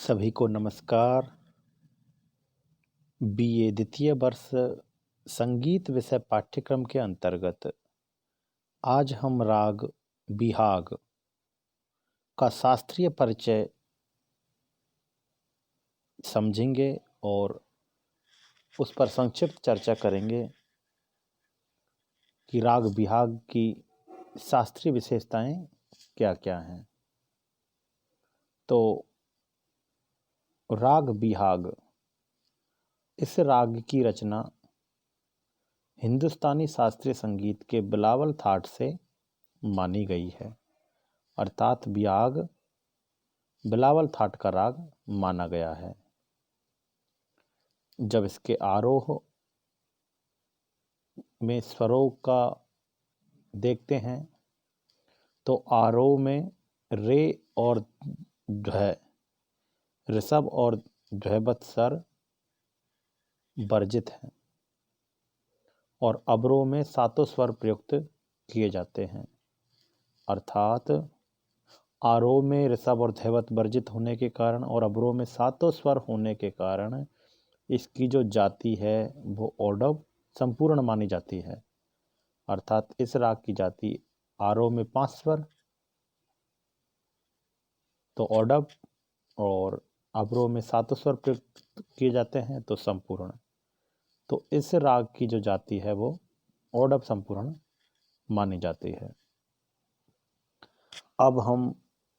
सभी को नमस्कार। बीए द्वितीय वर्ष संगीत विषय पाठ्यक्रम के अंतर्गत आज हम राग बिहाग का शास्त्रीय परिचय समझेंगे और उस पर संक्षिप्त चर्चा करेंगे कि राग बिहाग की शास्त्रीय विशेषताएं क्या क्या हैं। तो राग बिहाग, इस राग की रचना हिंदुस्तानी शास्त्रीय संगीत के बिलावल थाट से मानी गई है, अर्थात बिहाग बिलावल थाट का राग माना गया है। जब इसके आरोह में स्वरों का देखते हैं तो आरोह में रे और ध्वय, ऋषभ और ध्वयवत स्वर वर्जित हैं और अवरोह में सातों स्वर प्रयुक्त किए जाते हैं, अर्थात आरोह में ऋषभ और ध्वयवत वर्जित होने के कारण और अवरोह में सातों स्वर होने के कारण इसकी जो जाति है वो औडव संपूर्ण मानी जाती है। अर्थात इस राग की जाति आरोह में 5 स्वर तो औडव और अवरोह में सातों स्वर प्रयुक्त किए जाते हैं तो संपूर्ण। तो इस राग की जो जाति है वो औडव संपूर्ण मानी जाती है। अब हम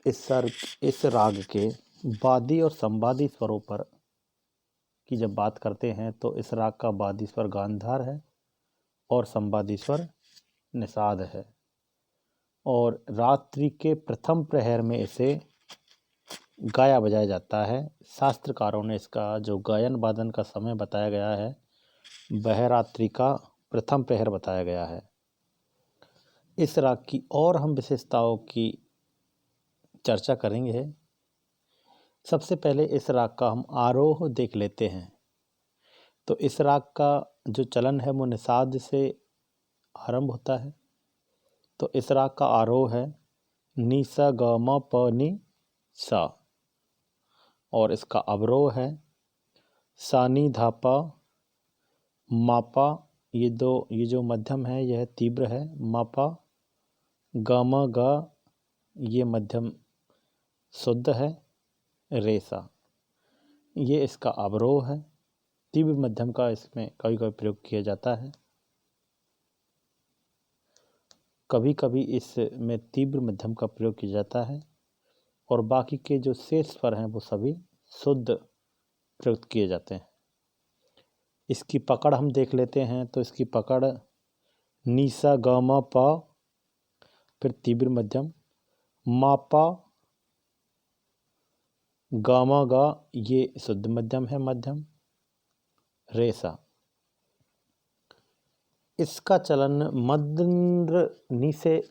इस राग के वादी और संवादी स्वरों पर की जब बात करते हैं तो इस राग का वादी स्वर गांधार है और संवादी स्वर निषाद है और रात्रि के प्रथम प्रहर में इसे गाया बजाया जाता है। शास्त्रकारों ने इसका जो गायन वादन का समय बताया गया है वह रात्रि का प्रथम प्रहर बताया गया है। इस राग की और हम विशेषताओं की चर्चा करेंगे। सबसे पहले इस राग का हम आरोह देख लेते हैं। तो इस राग का जो चलन है वो निषाद से आरंभ होता है। तो इस राग का आरोह है नी सा ग म प नी सा और इसका अवरोह है सा नी धा पा मापा। ये जो मध्यम है यह तीव्र है, मापा। ग म ग ये मध्यम शुद्ध है, रेसा ये इसका अवरोह है। तीव्र मध्यम का इसमें कभी कभी प्रयोग किया जाता है, कभी कभी इसमें तीव्र मध्यम का प्रयोग किया जाता है और बाकी के जो शेष स्वर हैं वो सभी शुद्ध प्रयुक्त किए जाते हैं। इसकी पकड़ हम देख लेते हैं। तो इसकी पकड़ नीसा ग म प, फिर तीव्र मध्यम, मा पा ग म ग ये शुद्ध मध्यम है, मध्यम, रेसा। इसका चलन मद्र नी से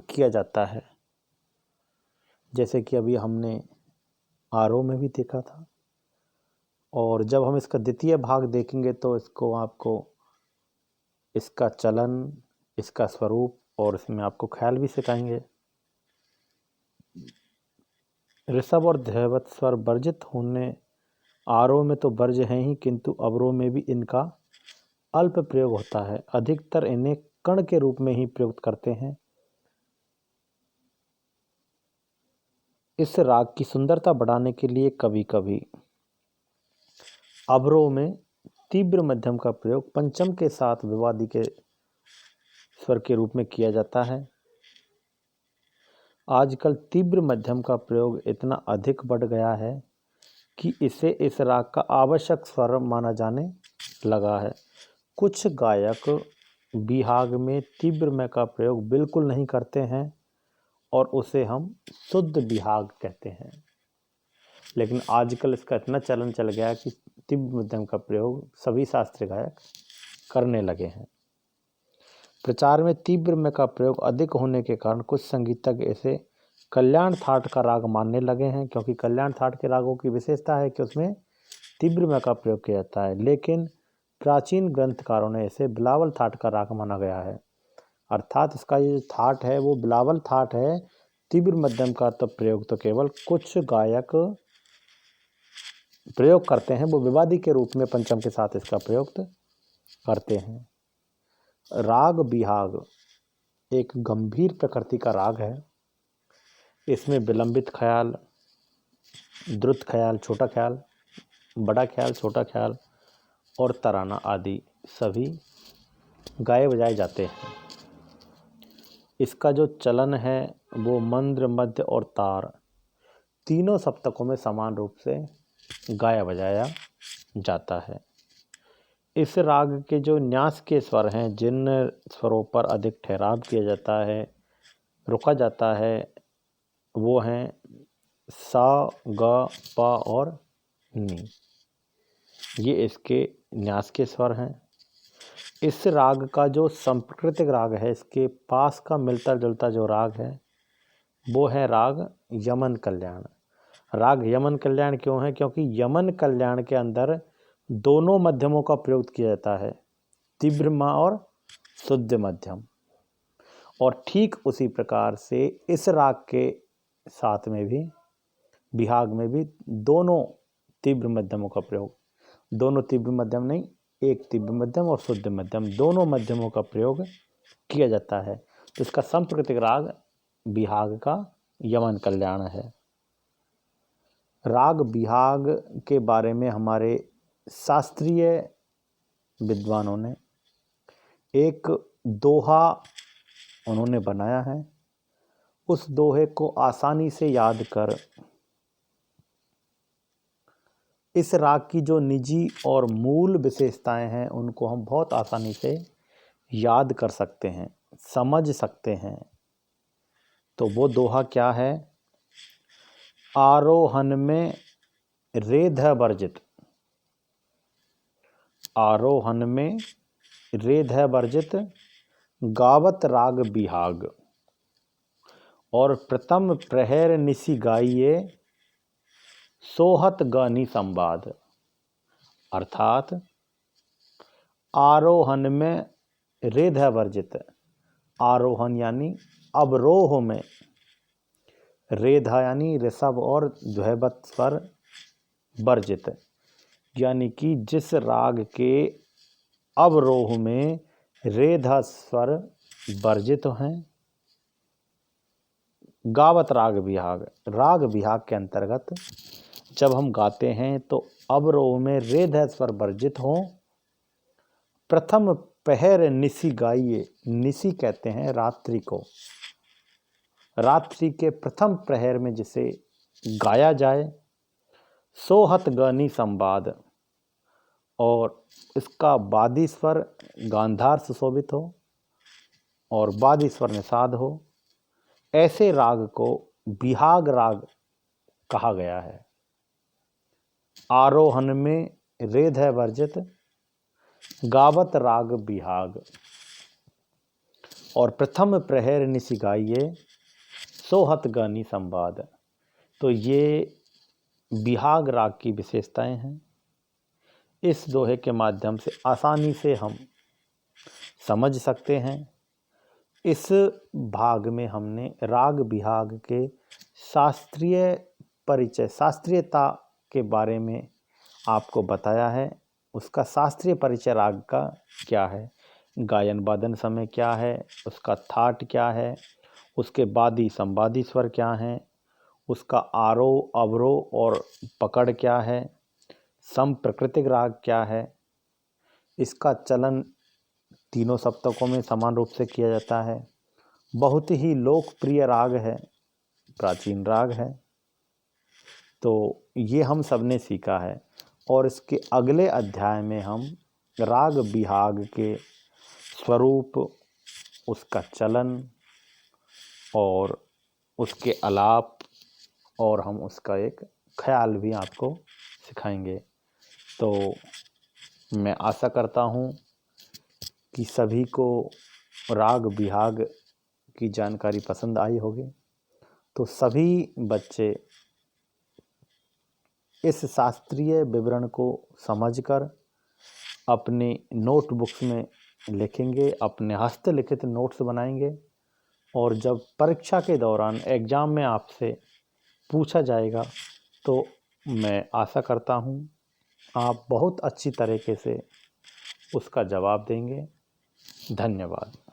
किया जाता है, जैसे कि अभी हमने आरोह में भी देखा था। और जब हम इसका द्वितीय भाग देखेंगे तो इसको आपको इसका चलन, इसका स्वरूप और इसमें आपको ख्याल भी सिखाएंगे। ऋषभ और ध्वयवत स्वर वर्जित होने आरोह में तो वर्ज हैं ही, किंतु अवरोह में भी इनका अल्प प्रयोग होता है। अधिकतर इन्हें कण के रूप में ही प्रयुक्त करते हैं। इस राग की सुंदरता बढ़ाने के लिए कभी कभी अवरोह में तीव्र मध्यम का प्रयोग पंचम के साथ विवादी के स्वर के रूप में किया जाता है। आजकल तीव्र मध्यम का प्रयोग इतना अधिक बढ़ गया है कि इसे इस राग का आवश्यक स्वर माना जाने लगा है। कुछ गायक बिहाग में तीव्र में का प्रयोग बिल्कुल नहीं करते हैं और उसे हम शुद्ध बिहाग कहते हैं। लेकिन आजकल इसका इतना चलन चल गया कि तीव्र मध्यम का प्रयोग सभी शास्त्रीय गायक करने लगे हैं। प्रचार में तीव्र में का प्रयोग अधिक होने के कारण कुछ संगीतज्ञ इसे कल्याण थाट का राग मानने लगे हैं, क्योंकि कल्याण थाट के रागों की विशेषता है कि उसमें तीव्र में का प्रयोग किया जाता है। लेकिन प्राचीन ग्रंथकारों ने इसे बिलावल थाट का राग माना गया है, अर्थात इसका ये जो थाट है वो बिलावल थाट है। तीव्र मध्यम का तो प्रयोग तो केवल कुछ गायक प्रयोग करते हैं वो विवादी के रूप में पंचम के साथ इसका प्रयोग करते हैं। राग बिहाग एक गंभीर प्रकृति का राग है। इसमें विलंबित ख्याल, द्रुत ख्याल, छोटा ख्याल, बड़ा ख्याल, छोटा ख्याल और तराना आदि सभी गाए बजाए जाते हैं। इसका जो चलन है वो मंद्र, मध्य और तार तीनों सप्तकों में समान रूप से गाया बजाया जाता है। इस राग के जो न्यास के स्वर हैं, जिन स्वरों पर अधिक ठहराव किया जाता है, रुका जाता है, वो हैं सा, ग, प और नी। ये इसके न्यास के स्वर हैं। इस राग का जो सांप्रकृतिक राग है, इसके पास का मिलता जुलता जो राग है वो है राग यमन कल्याण। राग यमन कल्याण क्यों है? क्योंकि यमन कल्याण के अंदर दोनों मध्यमों का प्रयोग किया जाता है, तीव्र मा और शुद्ध मध्यम। और ठीक उसी प्रकार से इस राग के साथ में भी, बिहाग में भी दोनों तीव्र मध्यमों का प्रयोग, दोनों तीव्र मध्यम नहीं, एक तीव्र मध्यम और शुद्ध मध्यम, दोनों मध्यमों का प्रयोग किया जाता है। तो इसका सांप्रकृतिक राग बिहाग का यमन कल्याण है। राग बिहाग के बारे में हमारे शास्त्रीय विद्वानों ने एक दोहा उन्होंने बनाया है। उस दोहे को आसानी से याद कर इस राग की जो निजी और मूल विशेषताएं हैं उनको हम बहुत आसानी से याद कर सकते हैं, समझ सकते हैं। तो वो दोहा क्या है? आरोहन में रेध वर्जित, आरोहन में रेध वर्जित गावत राग बिहाग, और प्रथम प्रहर निसी गाइए सोहत गानी संवाद। अर्थात आरोहन में रेध वर्जित, आरोहन यानी अवरोह में, रेधा यानी ऋषभ और द्वैवत स्वर वर्जित, यानी कि जिस राग के अवरोह में रेधा स्वर वर्जित हैं, गावत राग बिहाग, राग बिहाग के अंतर्गत जब हम गाते हैं तो अवरोह में रेधा स्वर वर्जित हों। प्रथम पहर निसी गाइए, निसी कहते हैं रात्रि को, रात्रि के प्रथम प्रहर में जिसे गाया जाए। सोहत गनी संवाद, और इसका वादी स्वर गांधार सुशोभित हो और वादी स्वर निषाद हो, ऐसे राग को बिहाग राग कहा गया है। आरोहन में रेध है वर्जित, गावत राग बिहाग, और प्रथम प्रहर निसी गाइए सोहत गानी संवाद। तो ये बिहाग राग की विशेषताएं हैं। इस दोहे के माध्यम से आसानी से हम समझ सकते हैं। इस भाग में हमने राग बिहाग के शास्त्रीय परिचय, शास्त्रीयता के बारे में आपको बताया है। उसका शास्त्रीय परिचय राग का क्या है, गायन वादन समय क्या है, उसका थाट क्या है, उसके वादी संवादी स्वर क्या हैं, उसका आरोह अवरोह और पकड़ क्या है, सांप्रकृतिक राग क्या है, इसका चलन तीनों सप्तकों में समान रूप से किया जाता है, बहुत ही लोकप्रिय राग है, प्राचीन राग है। तो ये हम सब ने सीखा है। और इसके अगले अध्याय में हम राग बिहाग के स्वरूप, उसका चलन और उसके आलाप, और हम उसका एक ख्याल भी आपको सिखाएंगे। तो मैं आशा करता हूँ कि सभी को राग बिहाग की जानकारी पसंद आई होगी। तो सभी बच्चे इस शास्त्रीय विवरण को समझकर अपने नोटबुक्स में लिखेंगे, अपने हस्तलिखित नोट्स बनाएंगे, और जब परीक्षा के दौरान एग्ज़ाम में आपसे पूछा जाएगा तो मैं आशा करता हूँ आप बहुत अच्छी तरीके से उसका जवाब देंगे। धन्यवाद।